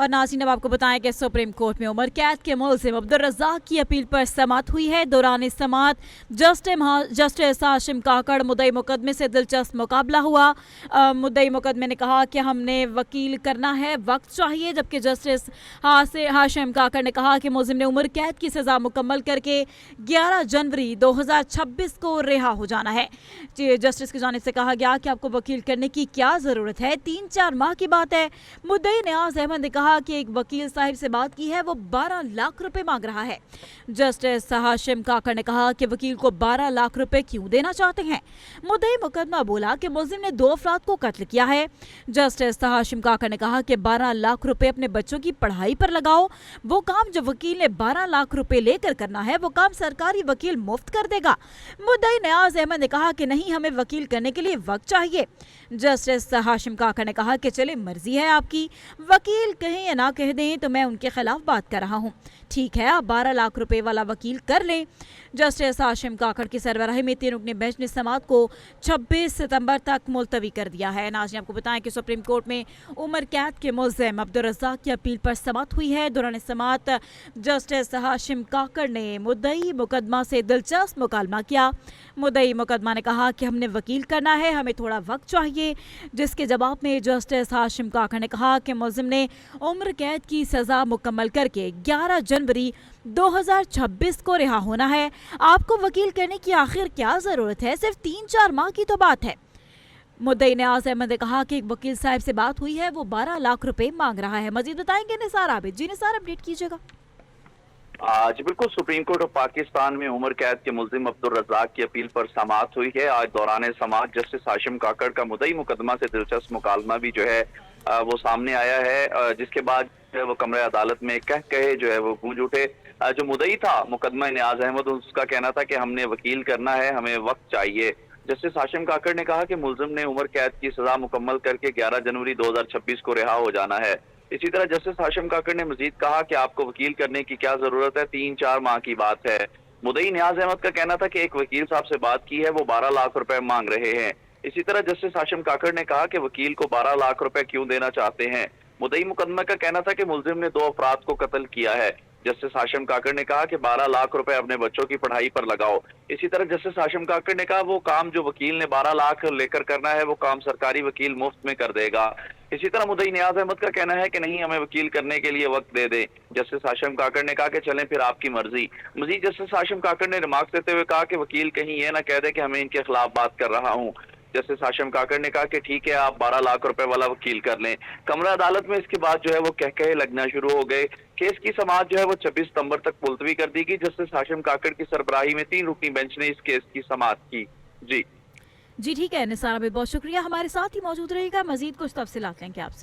और नाज़रीन, अब आपको बताएं कि सुप्रीम कोर्ट में उम्र कैद के मुल्जिम अब्दुल रज़्ज़ाक की अपील पर समाअत हुई है। दौरान समाअत जस्टिस हाशिम काकड़ मुद्दई मुकदमे से दिलचस्प मुकाबला हुआ। मुद्दई मुकदमे ने कहा कि हमने वकील करना है, वक्त चाहिए, जबकि जस्टिस हाशिम काकड़ ने कहा कि मुल्जिम ने उम्र कैद की सज़ा मुकम्मल करके 11 जनवरी 2026 को रिहा हो जाना है। जस्टिस की जानिब से कहा गया कि आपको वकील करने की क्या ज़रूरत है, 3-4 माह की बात है। मुद्दई नियाज अहमद ने कहा कि एक वकील साहब से बात की है, वो 12 लाख रुपए मांग रहा है। जस्टिस हाशिम काकड़ ने कहा कि वकील को 12 लाख रुपए क्यों देना चाहते हैं। मुद्दई मुकदमा बोला कि मुल्जिम ने 2 अफराद को कत्ल किया है। जस्टिस हाशिम काकड़ ने कहा कि 12 लाख रुपए अपने बच्चों की पढ़ाई पर लगाओ। वो काम जो वकील ने 12 लाख रुपए लेकर करना है, वो काम सरकारी वकील मुफ्त कर देगा। मुद्दई नियाज अहमद ने कहा कि नहीं, हमें वकील करने के लिए वक्त चाहिए। जस्टिस हाशिम काकड़ ने कहा कि चले, मर्जी है आपकी, वकील कहें या ना कह दें तो मैं उनके खिलाफ बात कर रहा हूँ। ठीक है, आप 12 लाख रुपए वाला वकील कर लें। जस्टिस हाशिम काकड़ की सरबराही में 3 रुकनी बेंच ने समाअत को 26 सितंबर तक मुलतवी कर दिया है। नाज़रीन, आपको बताएं कि सुप्रीम कोर्ट में उम्र कैद के मुल्जिम अब्दुल रज़्ज़ाक की अपील पर समाअत हुई है। दौरान समाअत जस्टिस हाशिम काकड़ ने मुद्दई मुकदमा से दिलचस्प मुकालमा किया। मुद्दई मुकदमा ने कहा कि हमने वकील करना है, हमें थोड़ा वक्त चाहिए, जिसके जवाब में जस्टिस हाशिम काकड़ ने कहा कि मुल्जिम ने उम्र कैद की सज़ा मुकम्मल करके 11 जनवरी 2026 को रिहा होना है। आपको वकील करने की आखिर क्या ज़रूरत है, सिर्फ 3-4 माह की तो बात है। मुद्दई नियाज अहमद ने कहा कि एक वकील साहब से बात हुई है, वो 12 लाख रुपए मांग रहा है। मजीद बताएंगे निसार आबिद जी। निसार, अपडेट कीजिएगा। जी बिल्कुल, सुप्रीम कोर्ट ऑफ पाकिस्तान में उम्र कैद के मुल्जिम अब्दुल रज़्ज़ाक की अपील पर समाअत हुई है। आज दौरान समाअत जस्टिस हाशिम काकड़ का मुद्दई मुकदमा से दिलचस्प मुकालमा भी जो है वो सामने आया है, जिसके बाद जो है वो कमरे अदालत में कहे जो है वो गूंज उठे। जो मुद्दई था मुकदमा नियाज अहमद, उसका कहना था कि हमने वकील करना है, हमें वक्त चाहिए। जस्टिस हाशिम काकड़ ने कहा कि मुल्जिम ने उम्र कैद की सजा मुकम्मल करके 11 जनवरी 2026 को रिहा हो जाना है। इसी तरह जस्टिस हाशिम काकड़ ने मजीद कहा कि आपको वकील करने की क्या जरूरत है, 3-4 माह की बात है। मुद्दई नियाज अहमद का कहना था कि एक वकील साहब से बात की है, वो 12 लाख रुपए मांग रहे हैं। इसी तरह जस्टिस हाशिम काकड़ ने कहा कि वकील को 12 लाख रुपए क्यों देना चाहते हैं। मुद्दई मुकदमा का कहना था कि मुल्जिम ने 2 अफराद को कत्ल किया है। जस्टिस हाशिम काकड़ ने कहा कि 12 लाख रुपए अपने बच्चों की पढ़ाई पर लगाओ। इसी तरह जस्टिस हाशिम काकड़ ने कहा वो काम जो वकील ने 12 लाख लेकर करना है, वो काम सरकारी वकील मुफ्त में कर देगा। इसी तरह मुद्दई नियाज अहमद का कहना है कि नहीं, हमें वकील करने के लिए वक्त दे दें। जस्टिस हाशिम काकड़ ने कहा कि चलें, फिर आपकी मर्जी। मजीद जस्टिस हाशिम काकड़ ने रिमार्क देते हुए कहा कि वकील कहीं ये ना कह दे कि हमें इनके खिलाफ बात कर रहा हूँ। जस्टिस हाशिम काकड़ ने कहा कि ठीक है, आप 12 लाख रुपए वाला वकील कर लें। कमरा अदालत में इसके बाद जो है वो कहे लगना शुरू हो गए। केस की समाअत जो है वो 26 सितंबर तक मुलतवी कर दी गई। जस्टिस हाशिम काकड़ की सरबराही में 3 रुकनी बेंच ने इस केस की समाअत की। जी ठीक है निसार आबिद, बहुत शुक्रिया, हमारे साथ ही मौजूद रहेगा। मजीद कुछ तफसीलात लेंगे आपसे।